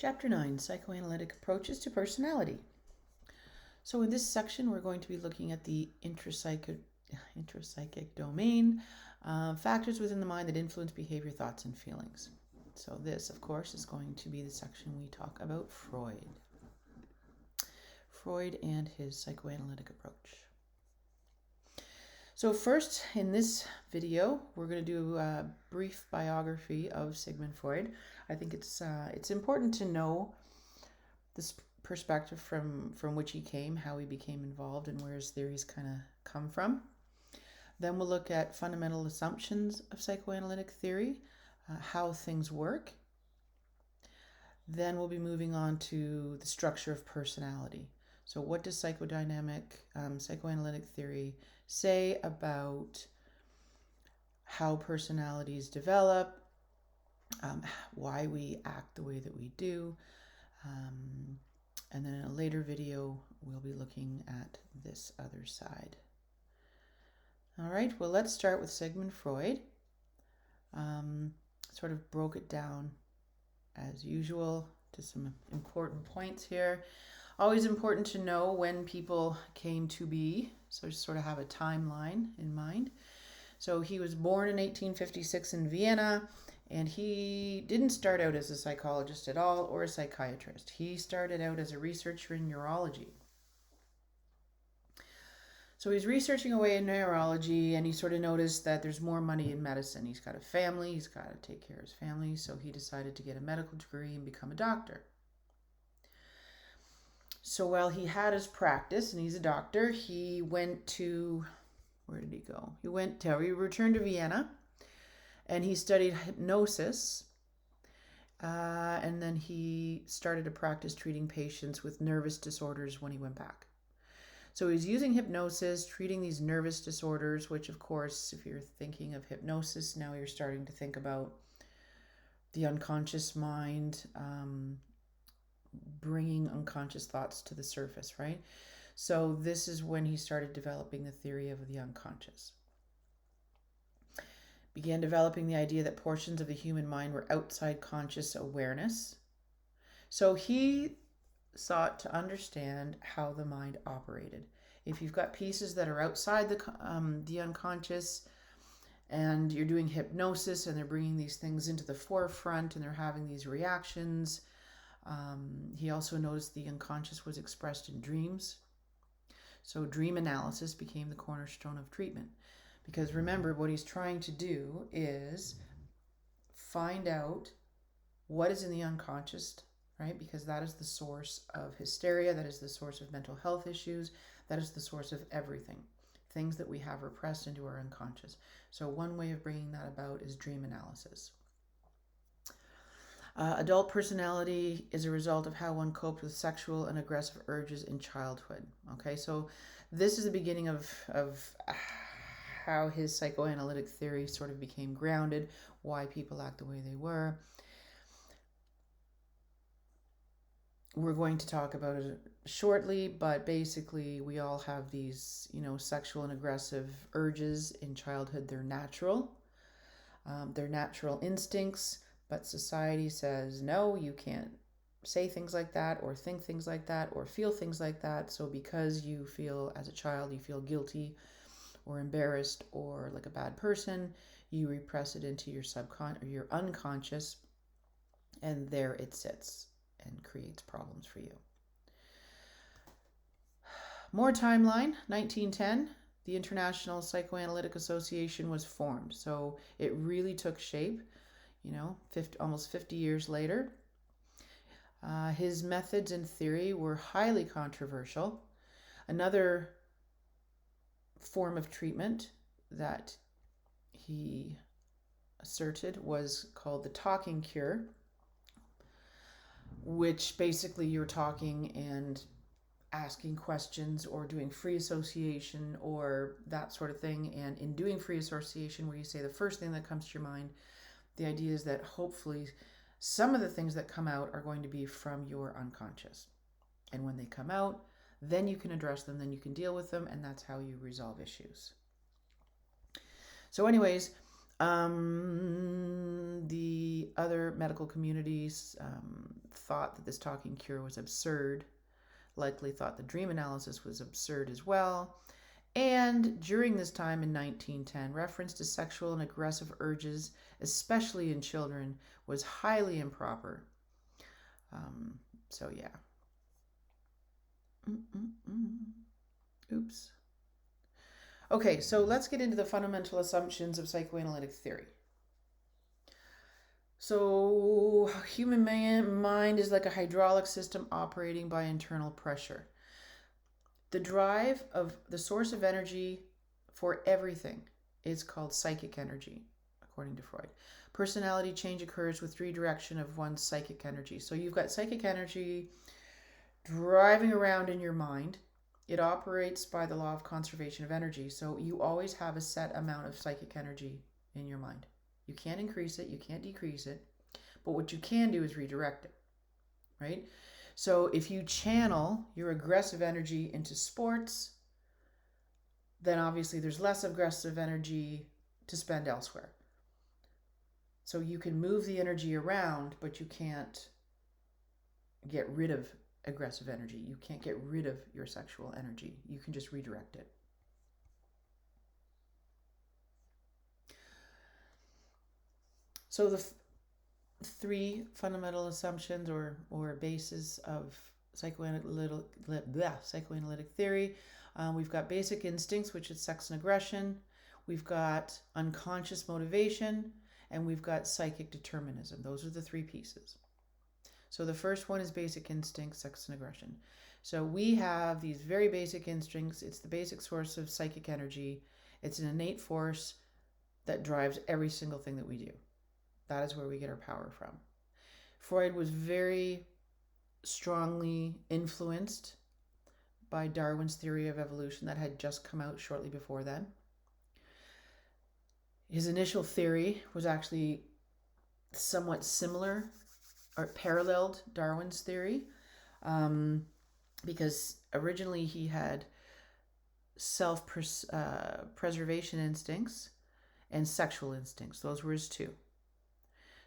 Chapter 9, Psychoanalytic Approaches to Personality. So in this section, we're going to be looking at the intrapsychic domain, factors within the mind that influence behavior, thoughts, and feelings. So this, of course, is going to be the section we talk about Freud. Freud and his psychoanalytic approach. So first, in this video, we're going to do a brief biography of Sigmund Freud. I think it's important to know this perspective from which he came, how he became involved, and where his theories kind of come from. Then we'll look at fundamental assumptions of psychoanalytic theory, how things work. Then we'll be moving on to the structure of personality. So what does psychoanalytic theory say about how personalities develop, why we act the way that we do, and then in a later video we'll be looking at this other side. All right, well, let's start with Sigmund Freud. Sort of broke it down as usual to some important points here. Always important to know when people came to be, so just sort of have a timeline in mind. So he was born in 1856 in Vienna, and he didn't start out as a psychologist at all or a psychiatrist. He started out as a researcher in neurology. So he's researching away in neurology, and he sort of noticed that there's more money in medicine. He's got a family, he's got to take care of his family, so he decided to get a medical degree and become a doctor. So while he had his practice, and he's a doctor, he went to, where did he go? He returned to Vienna, and he studied hypnosis, and then he started a practice treating patients with nervous disorders when he went back. So he's using hypnosis, treating these nervous disorders, which, of course, if you're thinking of hypnosis, now you're starting to think about the unconscious mind, bringing unconscious thoughts to the surface, right? So this is when he started developing the theory of the unconscious. Began developing the idea that portions of the human mind were outside conscious awareness. So he sought to understand how the mind operated. If you've got pieces that are outside the unconscious, and you're doing hypnosis, and they're bringing these things into the forefront, and they're having these reactions. He also noticed the unconscious was expressed in dreams. So dream analysis became the cornerstone of treatment. Because remember, what he's trying to do is find out what is in the unconscious, right? Because that is the source of hysteria, that is the source of mental health issues, that is the source of everything. Things that we have repressed into our unconscious. So one way of bringing that about is dream analysis. Adult personality is a result of how one coped with sexual and aggressive urges in childhood. Okay, so this is the beginning of how his psychoanalytic theory sort of became grounded, why people act the way they were. We're going to talk about it shortly, but basically we all have these, sexual and aggressive urges in childhood. They're natural. They're natural instincts. But society says, no, you can't say things like that or think things like that or feel things like that. So because you feel, as a child, you feel guilty or embarrassed or like a bad person, you repress it into your unconscious, and there it sits and creates problems for you. More timeline, 1910, the International Psychoanalytic Association was formed. So it really took shape. Almost 50 years later. His methods and theory were highly controversial. Another form of treatment that he asserted was called the talking cure, which basically you're talking and asking questions or doing free association or that sort of thing. And in doing free association, where you say the first thing that comes to your mind, the idea is that hopefully some of the things that come out are going to be from your unconscious. And when they come out, then you can address them, then you can deal with them, and that's how you resolve issues. So anyways, The other medical communities thought that this talking cure was absurd, likely thought the dream analysis was absurd as well. And during this time in 1910, reference to sexual and aggressive urges, especially in children, was highly improper. So, yeah. Oops. Okay, so let's get into the fundamental assumptions of psychoanalytic theory. So, human mind is like a hydraulic system operating by internal pressure. The drive of the source of energy for everything is called psychic energy, according to Freud. Personality change occurs with redirection of one's psychic energy. So you've got psychic energy driving around in your mind. It operates by the law of conservation of energy. So you always have a set amount of psychic energy in your mind. You can't increase it, you can't decrease it, but what you can do is redirect it, right? So if you channel your aggressive energy into sports, then obviously there's less aggressive energy to spend elsewhere. So you can move the energy around, but you can't get rid of aggressive energy. You can't get rid of your sexual energy. You can just redirect it. So the three fundamental assumptions or bases of psychoanalytic theory. We've got basic instincts, which is sex and aggression. We've got unconscious motivation, and we've got psychic determinism. Those are the three pieces. So the first one is basic instinct, sex and aggression. So we have these very basic instincts. It's the basic source of psychic energy. It's an innate force that drives every single thing that we do. That is where we get our power from. Freud was very strongly influenced by Darwin's theory of evolution that had just come out shortly before then. His initial theory was actually somewhat similar or paralleled Darwin's theory, because originally he had self-preservation instincts and sexual instincts. Those were his two.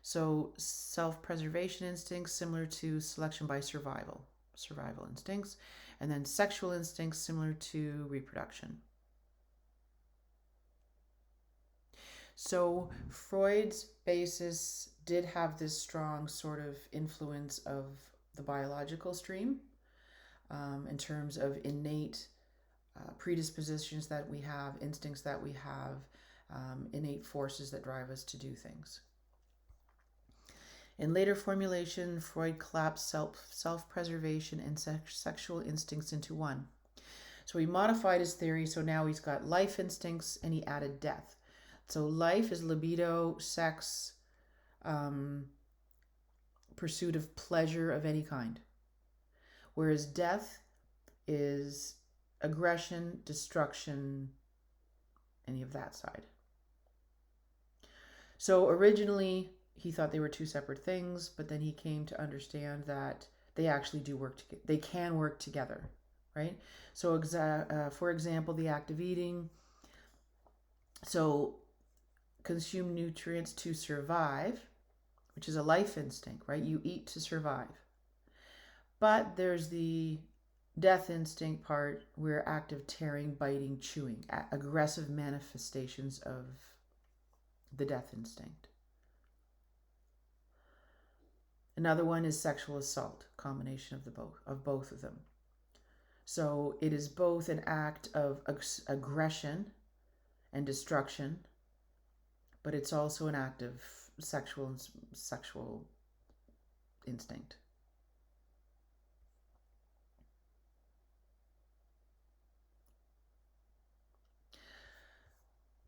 So self-preservation instincts similar to selection by survival instincts, and then sexual instincts similar to reproduction. So Freud's basis did have this strong sort of influence of the biological stream in terms of innate predispositions that we have, instincts that we have, innate forces that drive us to do things. In later formulation, Freud collapsed self-preservation and sexual instincts into one. So he modified his theory, so now he's got life instincts and he added death. So life is libido, sex, pursuit of pleasure of any kind. Whereas death is aggression, destruction, any of that side. So originally he thought they were two separate things, but then he came to understand that they actually do work together. They can work together, right? So for example, the act of eating. So consume nutrients to survive, which is a life instinct, right? You eat to survive. But there's the death instinct part where active tearing, biting, chewing, aggressive manifestations of the death instinct. Another one is sexual assault, combination of both of them. So it is both an act of aggression and destruction, but it's also an act of sexual instinct.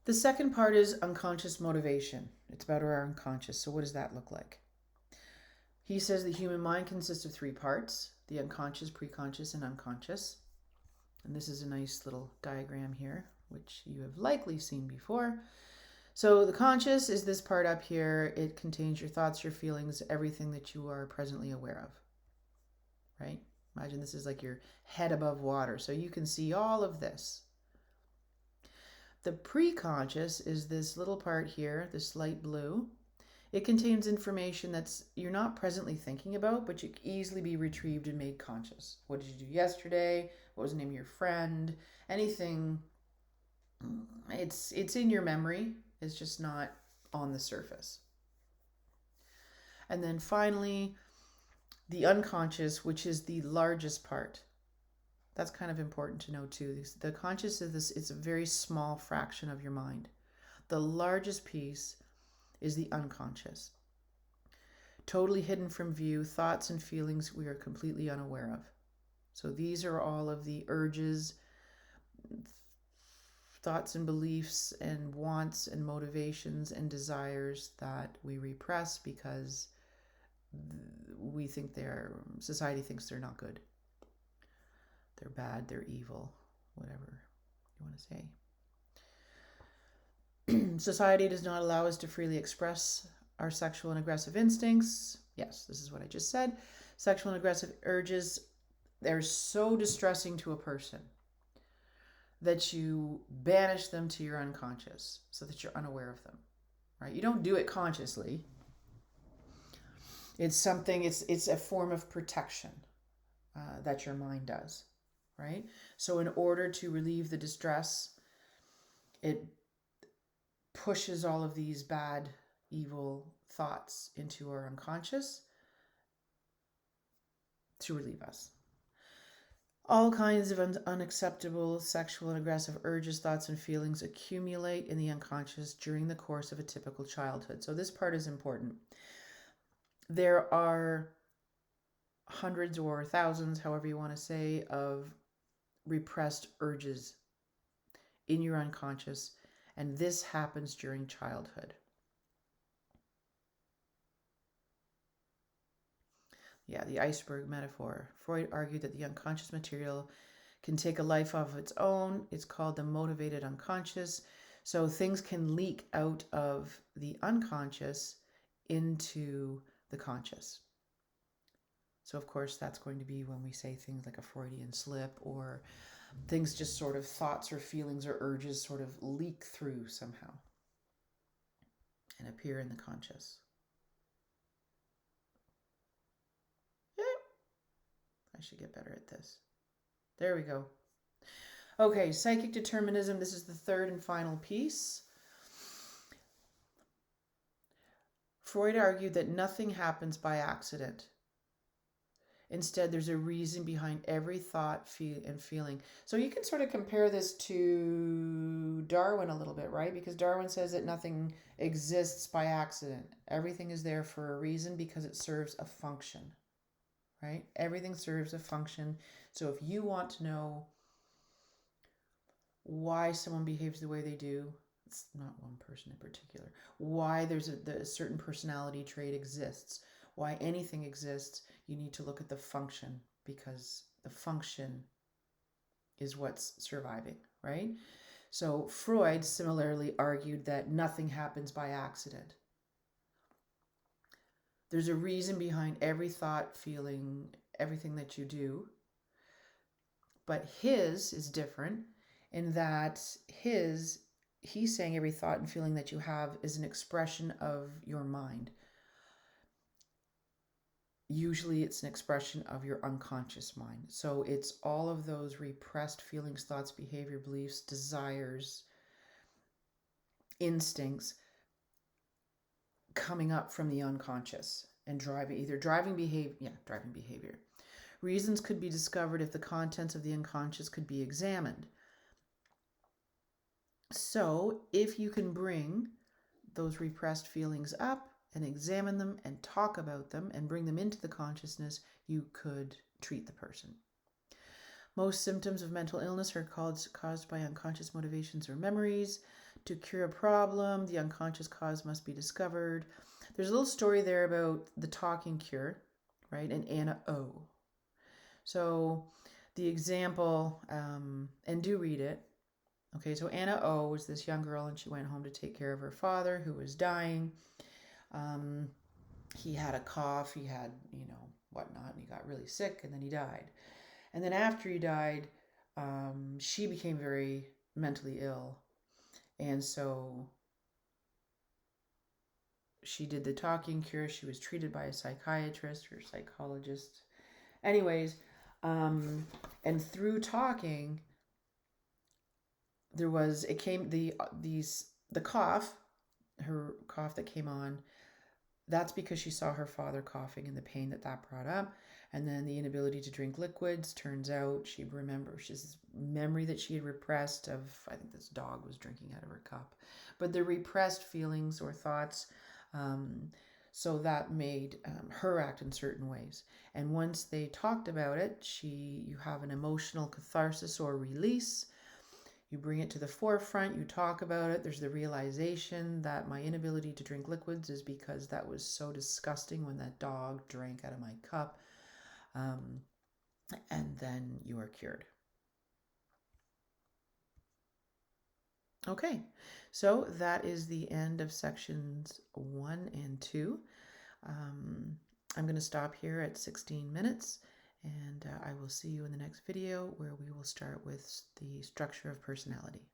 The second part is unconscious motivation. It's about our unconscious. So what does that look like? He says the human mind consists of three parts: the unconscious, preconscious, and unconscious. And this is a nice little diagram here, which you have likely seen before. So the conscious is this part up here. It contains your thoughts, your feelings, everything that you are presently aware of, right? Imagine this is like your head above water, so you can see all of this. The preconscious is this little part here, this light blue. It contains information that's you're not presently thinking about, but you can easily be retrieved and made conscious. What did you do yesterday? What was the name of your friend? Anything. It's in your memory. It's just not on the surface. And then finally, the unconscious, which is the largest part. That's kind of important to know too. The conscious is this, it's a very small fraction of your mind. The largest piece is the unconscious. Totally hidden from view, thoughts and feelings we are completely unaware of. So these are all of the urges, thoughts and beliefs and wants and motivations and desires that we repress because we think society thinks they're not good. They're bad, they're evil, whatever you want to say. Society does not allow us to freely express our sexual and aggressive instincts. Yes, this is what I just said. Sexual and aggressive urges, they're so distressing to a person that you banish them to your unconscious so that you're unaware of them, right? You don't do it consciously. It's something, it's a form of protection that your mind does, right? So in order to relieve the distress, it pushes all of these bad, evil thoughts into our unconscious to relieve us. All kinds of unacceptable sexual and aggressive urges, thoughts, and feelings accumulate in the unconscious during the course of a typical childhood. So this part is important. There are hundreds or thousands, however you want to say, of repressed urges in your unconscious, and this happens during childhood. Yeah, the iceberg metaphor. Freud argued that the unconscious material can take a life of its own. It's called the motivated unconscious. So things can leak out of the unconscious into the conscious. So of course that's going to be when we say things like a Freudian slip, or things just sort of thoughts or feelings or urges sort of leak through somehow and appear in the conscious. I should get better at this. There we go. Okay, psychic determinism. This is the third and final piece. Freud argued that nothing happens by accident. Instead, there's a reason behind every thought and feeling. So you can sort of compare this to Darwin a little bit, right? Because Darwin says that nothing exists by accident. Everything is there for a reason because it serves a function. Right? Everything serves a function. So if you want to know why someone behaves the way they do, it's not one person in particular, why there's a certain personality trait exists, why anything exists, you need to look at the function, because the function is what's surviving, right? So Freud similarly argued that nothing happens by accident. There's a reason behind every thought, feeling, everything that you do. But his is different in that he's saying every thought and feeling that you have is an expression of your mind. Usually it's an expression of your unconscious mind. So it's all of those repressed feelings, thoughts, behavior, beliefs, desires, instincts coming up from the unconscious and driving behavior. Reasons could be discovered if the contents of the unconscious could be examined. So if you can bring those repressed feelings up and examine them and talk about them and bring them into the consciousness, you could treat the person. Most symptoms of mental illness are caused by unconscious motivations or memories. To cure a problem, the unconscious cause must be discovered. There's a little story there about the talking cure, right? And Anna O. So the example, and do read it. Okay, so Anna O was this young girl, and she went home to take care of her father who was dying. He had a cough, he had, whatnot, and he got really sick, and then he died. And then after he died, she became very mentally ill. And so she did the talking cure. She was treated by a psychiatrist or psychologist. Anyways, and through talking, the cough, her cough that came on, that's because she saw her father coughing and the pain that brought up. And then the inability to drink liquids. Turns out she remembers this memory that she had repressed of, I think this dog was drinking out of her cup. But the repressed feelings or thoughts, so that made her act in certain ways. And once they talked about it, you have an emotional catharsis or release. You bring it to the forefront, you talk about it. There's the realization that my inability to drink liquids is because that was so disgusting when that dog drank out of my cup. And then you are cured. Okay, so that is the end of sections 1 and 2. I'm going to stop here at 16 minutes. And I will see you in the next video where we will start with the structure of personality.